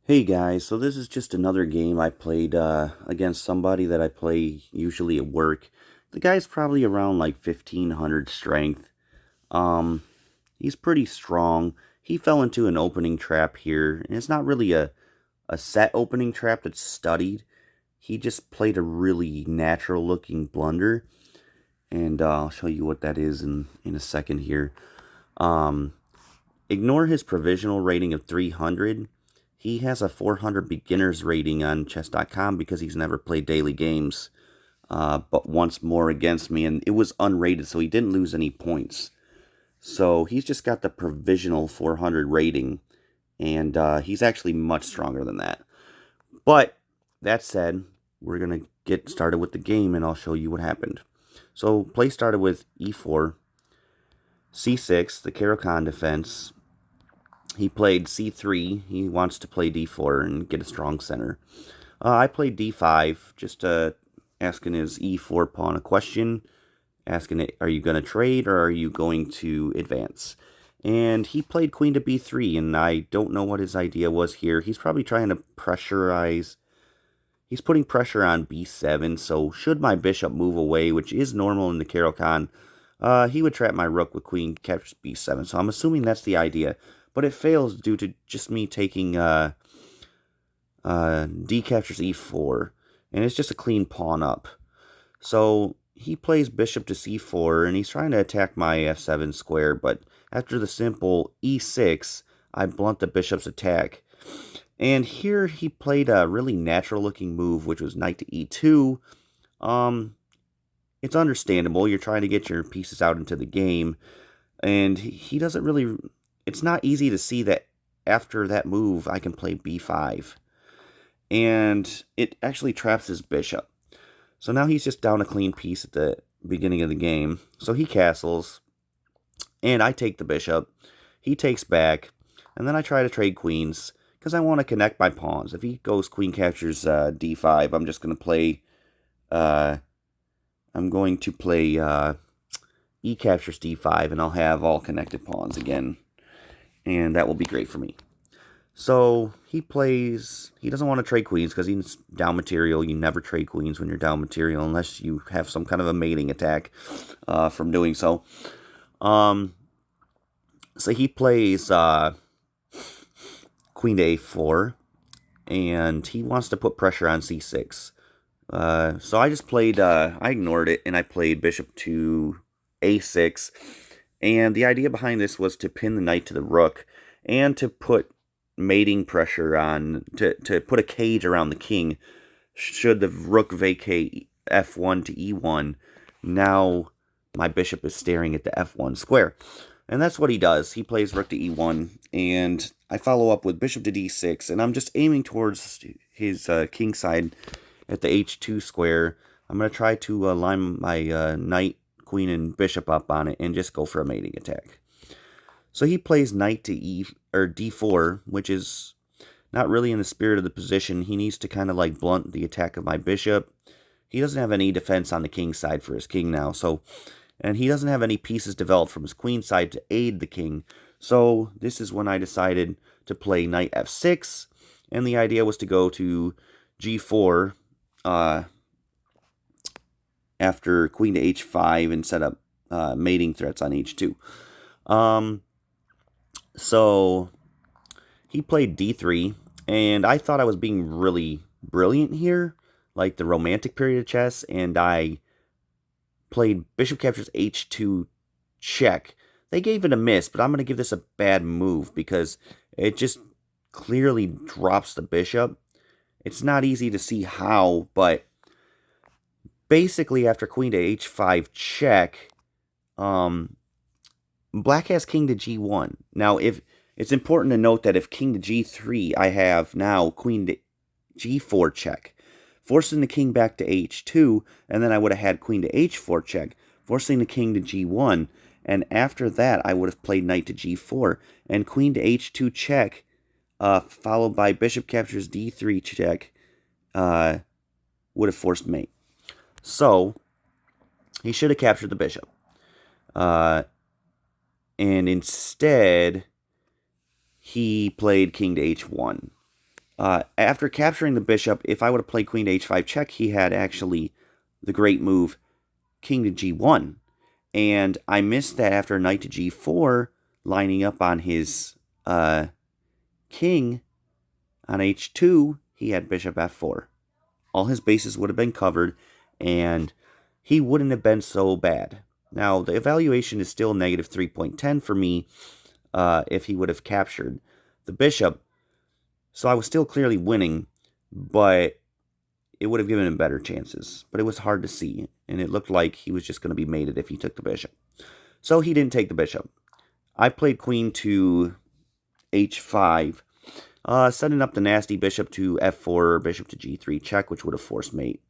Hey guys, so this is just another game I played against somebody that I play usually at work. The guy's probably around like 1500 strength. Um, he's pretty strong. He fell into an opening trap here, and it's not really a set opening trap that's studied. He just played a really natural looking blunder, and I'll show you what that is in a second here. Um, Ignore his provisional rating of 300. He has a 400 beginner's rating on chess.com because he's never played daily games, but once more against me, and it was unrated, so he didn't lose any points. So he's just got the provisional 400 rating, and he's actually much stronger than that. But that said, we're going to get started with the game, and I'll show you what happened. So play started with e4, c6, the Caro Kann defense. He played c3. He wants to play d4 and get a strong center. I played d5, just asking his e4 pawn a question, asking it, are you going to trade or are you going to advance? And he played queen to b3, and I don't know what his idea was here. He's probably trying to pressurize. He's putting pressure on b7, so should my bishop move away, which is normal in the Caro Kann, he would trap my rook with queen captures b7. So I'm assuming that's the idea. But it fails due to just me taking d captures e4. And it's just a clean pawn up. So he plays bishop to c4, and he's trying to attack my f7 square. But after the simple e6, I blunt the bishop's attack. And here he played a really natural-looking move, which was knight to e2. It's understandable. You're trying to get your pieces out into the game. And he doesn't really... It's not easy to see that after that move, I can play b5. And it actually traps his bishop. So now he's just down a clean piece at the beginning of the game. So he castles, and I take the bishop. He takes back, and then I try to trade queens, because I want to connect my pawns. If he goes queen captures d5, I'm just going to play... I'm going to play e captures d5, and I'll have all connected pawns again. And that will be great for me. So he doesn't want to trade queens because he's down material. You never trade queens when you're down material unless you have some kind of a mating attack from doing so. So he plays queen to a4, and he wants to put pressure on c6. So I just played, I ignored it, and I played bishop to a6. And the idea behind this was to pin the knight to the rook and to put mating pressure on, to put a cage around the king. Should the rook vacate f1 to e1, now my bishop is staring at the f1 square. And that's what he does. He plays rook to e1, and I follow up with bishop to d6, and I'm just aiming towards his king side at the h2 square. I'm going to try to line my knight, queen, and bishop up on it and just go for a mating attack. So he plays knight to d4, which is not really in the spirit of the position. He needs to kind of like blunt the attack of my bishop. He doesn't have any defense on the king side for his king now, and he doesn't have any pieces developed from his queen side to aid the king. So this is when I decided to play knight f6, and the idea was to go to g4 after queen to h5 and set up mating threats on h2. So he played d3, and I thought I was being really brilliant here, like the romantic period of chess, and I played bishop captures h2 check. They gave it a miss, but I'm going to give this a bad move because it just clearly drops the bishop. It's not easy to see how, but basically after queen to h5 check, black has king to g1. Now, if it's important to note that if king to g3, I have now queen to g4 check, forcing the king back to h2, and then I would have had queen to h4 check, forcing the king to g1, and after that, I would have played knight to g4, and queen to h2 check, followed by bishop captures d3 check, would have forced mate. So, he should have captured the bishop. And instead, he played king to h1. After capturing the bishop, if I would have played queen to h5 check, he had actually the great move king to g1. And I missed that after knight to g4, lining up on his king on h2, he had bishop f4. All his bases would have been covered, and he wouldn't have been so bad. Now, the evaluation is still negative 3.10 for me if he would have captured the bishop. So I was still clearly winning, but it would have given him better chances. But it was hard to see, and it looked like he was just going to be mated if he took the bishop. So he didn't take the bishop. I played queen to h5, setting up the nasty bishop to f4, bishop to g3 check, which would have forced mate.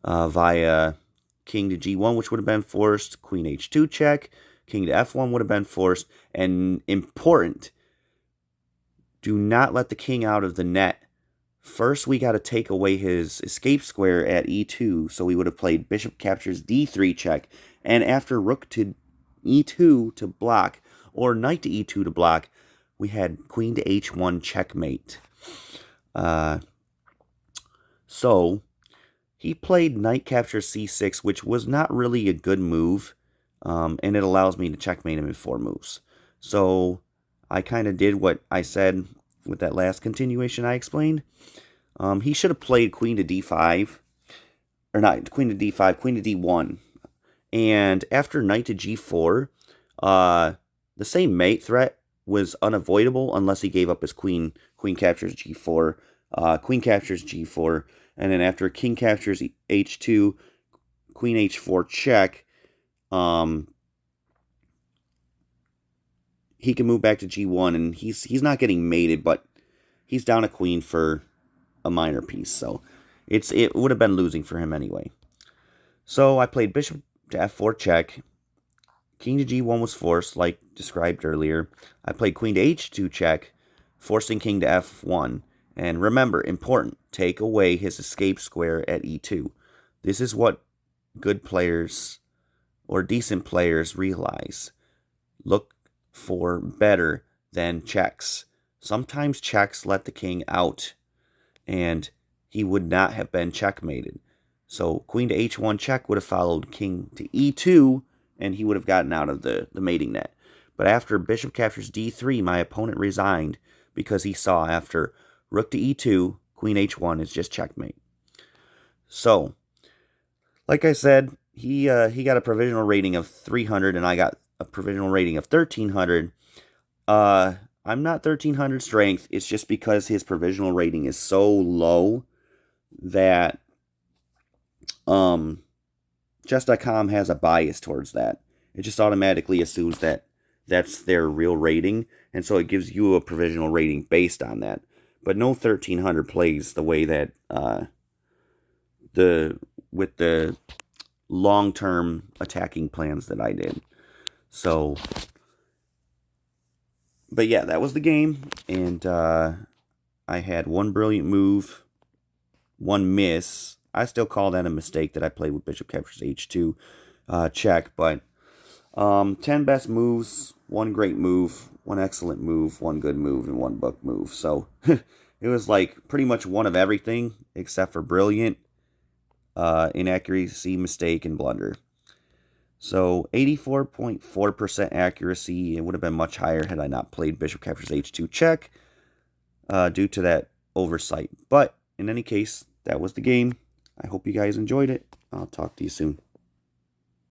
Via king to g1, which would have been forced, queen h2 check, king to f1 would have been forced, and important, do not let the king out of the net. First, we got to take away his escape square at e2, so we would have played bishop captures d3 check, and after rook to e2 to block, or knight to e2 to block, we had queen to h1 checkmate. So, he played knight captures c6, which was not really a good move, and it allows me to checkmate him in 4 moves. So, I kind of did what I said with that last continuation I explained. He should have played queen to d5, or not, queen to d5, queen to d1. And after knight to g4, the same mate threat was unavoidable unless he gave up his queen. Queen captures g4, queen captures g4, and then after king captures h2, queen h4 check, he can move back to g1, and he's not getting mated, but he's down a queen for a minor piece, so it would have been losing for him anyway. So I played bishop to f4 check, king to g1 was forced, like described earlier. I played queen to h2 check, forcing king to f1, and remember, important, take away his escape square at e2. This is what good players or decent players realize. Look for better than checks. Sometimes checks let the king out, and he would not have been checkmated. So queen to h1 check would have followed king to e2, and he would have gotten out of the mating net. But after bishop captures d3, my opponent resigned because he saw after rook to e2, queen h1 is just checkmate. So, like I said, he got a provisional rating of 300, and I got a provisional rating of 1300. I'm not 1300 strength. It's just because his provisional rating is so low that chess.com has a bias towards that. It just automatically assumes that that's their real rating, and so it gives you a provisional rating based on that. But no 1300 plays the way that with the long-term attacking plans that I did. So, but yeah, that was the game, and I had one brilliant move, one miss. I still call that a mistake that I played with bishop captures h2 check, but 10 best moves, one great move, one excellent move, one good move, and one book move. So it was like pretty much one of everything except for brilliant, inaccuracy, mistake, and blunder. So 84.4% accuracy. It would have been much higher had I not played bishop captures h2 check due to that oversight. But in any case, that was the game. I hope you guys enjoyed it. I'll talk to you soon.